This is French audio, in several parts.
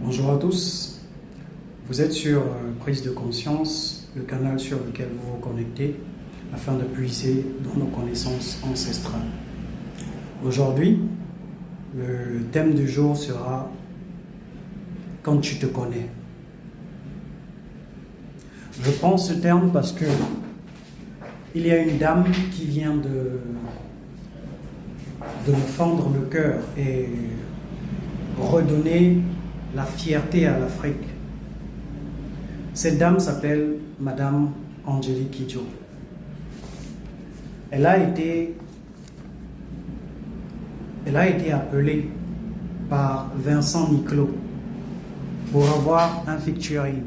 Bonjour à tous, vous êtes sur Prise de conscience, le canal sur lequel vous vous connectez afin de puiser dans nos connaissances ancestrales. Aujourd'hui, le thème du jour sera « Quand tu te connais ». Je prends ce terme parce que il y a une dame qui vient de me fendre le cœur et redonner la fierté à l'Afrique. Cette dame s'appelle Madame Angélique Kidjo. Elle a été appelée par Vincent Niclot pour avoir un featuring,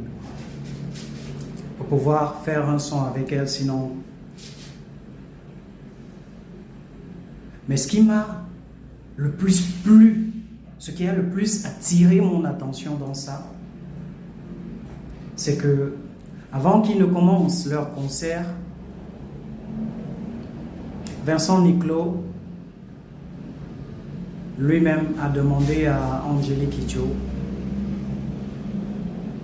pour pouvoir faire un son avec elle, sinon. Mais ce qui m'a le plus plu, ce qui a le plus attiré mon attention dans ça, c'est que avant qu'ils ne commencent leur concert, Vincent Niclot lui-même a demandé à Angélique Kidjo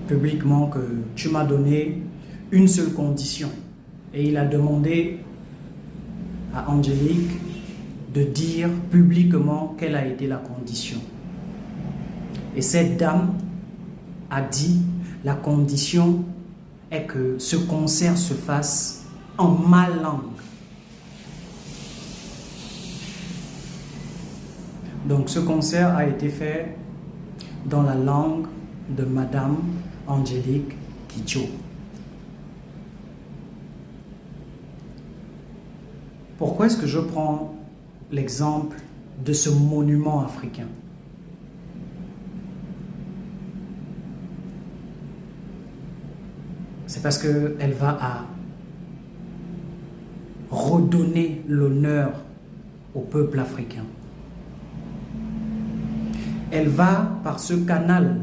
publiquement que tu m'as donné une seule condition. Et il a demandé à Angélique de dire publiquement quelle a été la condition. Et cette dame a dit, la condition est que ce concert se fasse en ma langue. Donc ce concert a été fait dans la langue de Madame Angélique Kidjo. Pourquoi est-ce que je prends l'exemple de ce monument africain? C'est parce qu'elle va à redonner l'honneur au peuple africain. Elle va, par ce canal,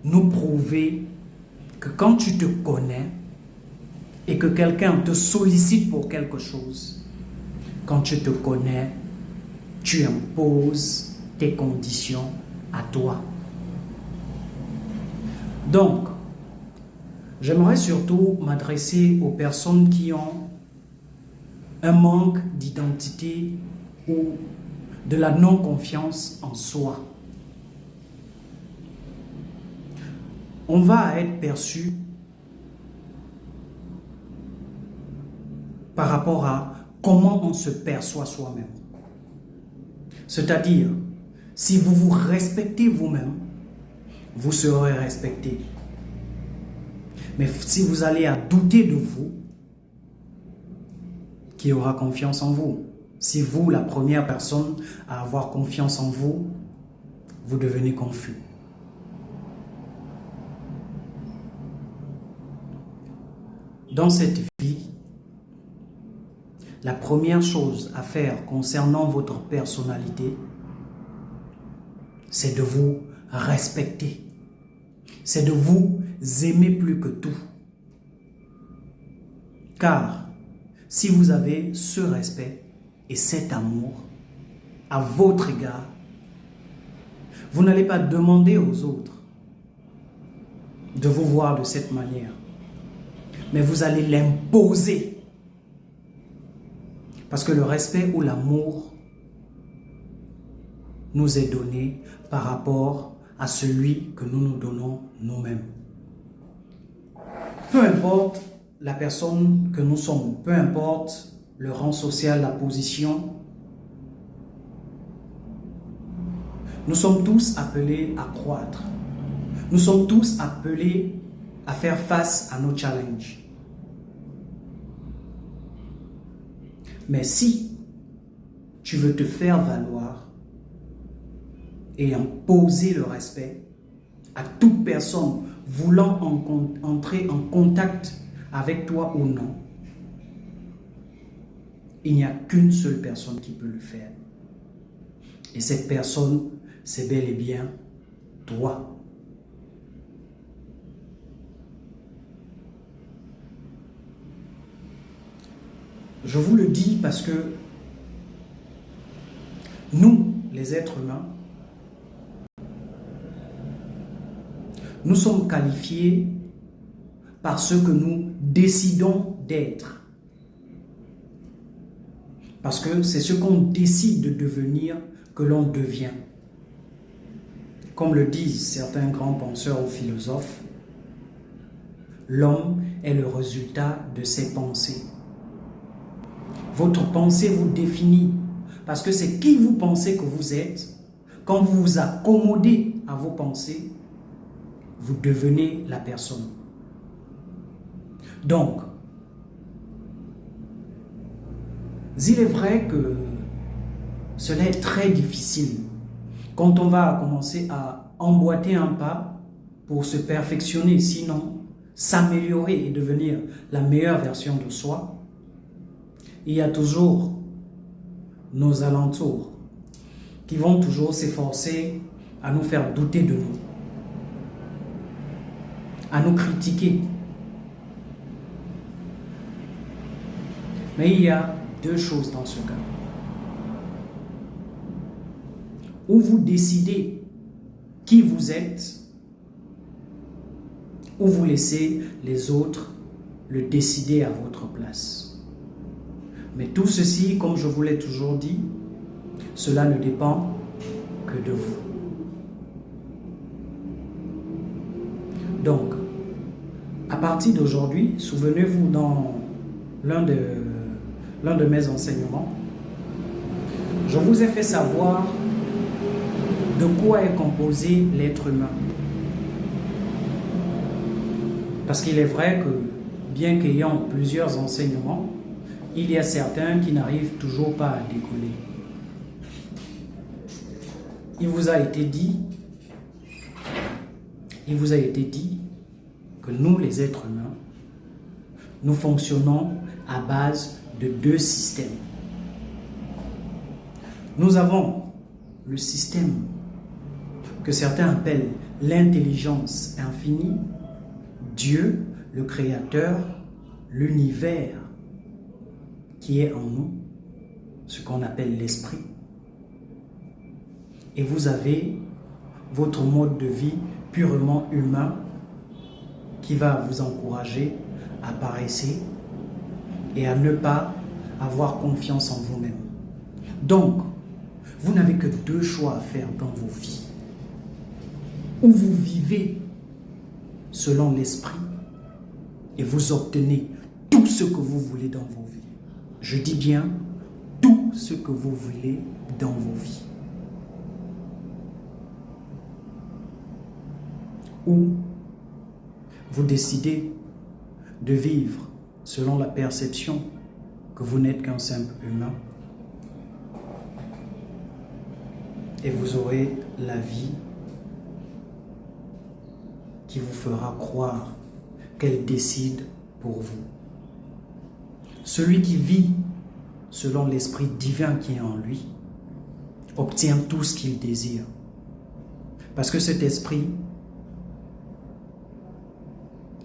nous prouver que quand tu te connais et que quelqu'un te sollicite pour quelque chose, quand tu te connais, tu imposes tes conditions à toi. Donc, j'aimerais surtout m'adresser aux personnes qui ont un manque d'identité ou de la non-confiance en soi. On va être perçu par rapport à comment on se perçoit soi-même. C'est-à-dire, si vous vous respectez vous-même, vous serez respecté. Mais si vous allez à douter de vous, qui aura confiance en vous? Si vous, la première personne à avoir confiance en vous, vous devenez confus. Dans cette vie, la première chose à faire concernant votre personnalité, c'est de vous respecter. C'est de vous aimer plus que tout. Car si vous avez ce respect et cet amour à votre égard, vous n'allez pas demander aux autres de vous voir de cette manière, mais vous allez l'imposer. Parce que le respect ou l'amour nous est donné par rapport à celui que nous nous donnons nous-mêmes. Peu importe la personne que nous sommes, peu importe le rang social, la position, nous sommes tous appelés à croître. Nous sommes tous appelés à faire face à nos challenges. Mais si tu veux te faire valoir et imposer le respect à toute personne voulant entrer en contact avec toi ou non, il n'y a qu'une seule personne qui peut le faire. Et cette personne, c'est bel et bien toi. Je vous le dis parce que nous, les êtres humains, Nous sommes qualifiés par ce que nous décidons d'être. Parce que c'est ce qu'on décide de devenir que l'on devient. Comme le disent certains grands penseurs ou philosophes, l'homme est le résultat de ses pensées. Votre pensée vous définit, parce que c'est qui vous pensez que vous êtes. Quand vous vous accommodez à vos pensées, vous devenez la personne. Donc, il est vrai que cela est très difficile quand on va commencer à emboîter un pas pour se perfectionner, sinon s'améliorer et devenir la meilleure version de soi. Il y a toujours nos alentours qui vont toujours s'efforcer à nous faire douter de nous, à nous critiquer. Mais il y a deux choses dans ce cas. Ou vous décidez qui vous êtes, ou vous laissez les autres le décider à votre place. Mais tout ceci, comme je vous l'ai toujours dit, cela ne dépend que de vous. Donc, à partir d'aujourd'hui, souvenez-vous dans l'un de mes enseignements, je vous ai fait savoir de quoi est composé l'être humain. Parce qu'il est vrai que, bien qu'ayant plusieurs enseignements, il y a certains qui n'arrivent toujours pas à décoller. Il vous a été dit que nous, les êtres humains, nous fonctionnons à base de deux systèmes. Nous avons le système que certains appellent l'intelligence infinie, Dieu, le Créateur, l'univers qui est en nous, ce qu'on appelle l'esprit. Et vous avez votre mode de vie purement humain qui va vous encourager à paresser et à ne pas avoir confiance en vous-même. Donc, vous n'avez que deux choix à faire dans vos vies. Ou vous vivez selon l'esprit et vous obtenez tout ce que vous voulez dans vos vies. Je dis bien tout ce que vous voulez dans vos vies. Ou vous décidez de vivre selon la perception que vous n'êtes qu'un simple humain et vous aurez la vie qui vous fera croire qu'elle décide pour vous. Celui qui vit selon l'esprit divin qui est en lui obtient tout ce qu'il désire. Parce que cet esprit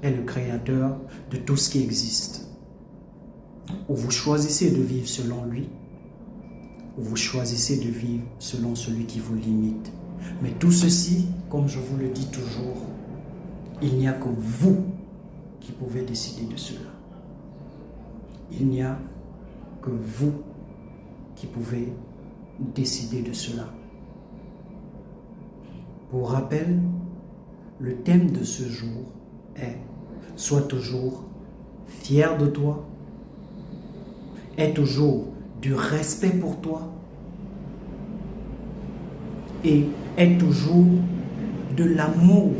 est le créateur de tout ce qui existe. Ou vous choisissez de vivre selon lui, ou vous choisissez de vivre selon celui qui vous limite. Mais tout ceci, comme je vous le dis toujours, il n'y a que vous qui pouvez décider de cela. Il n'y a que vous qui pouvez décider de cela. Pour rappel, le thème de ce jour est « Sois toujours fier de toi, aie toujours du respect pour toi et aie toujours de l'amour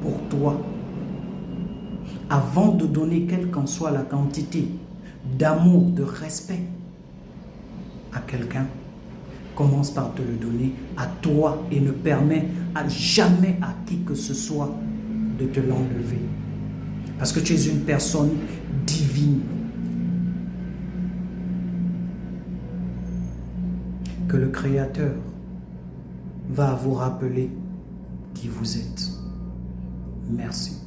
pour toi. » Avant de donner quelle qu'en soit la quantité d'amour, de respect à quelqu'un, commence par te le donner à toi et ne permets à jamais à qui que ce soit de te l'enlever. Parce que tu es une personne divine. Que le Créateur va vous rappeler qui vous êtes. Merci.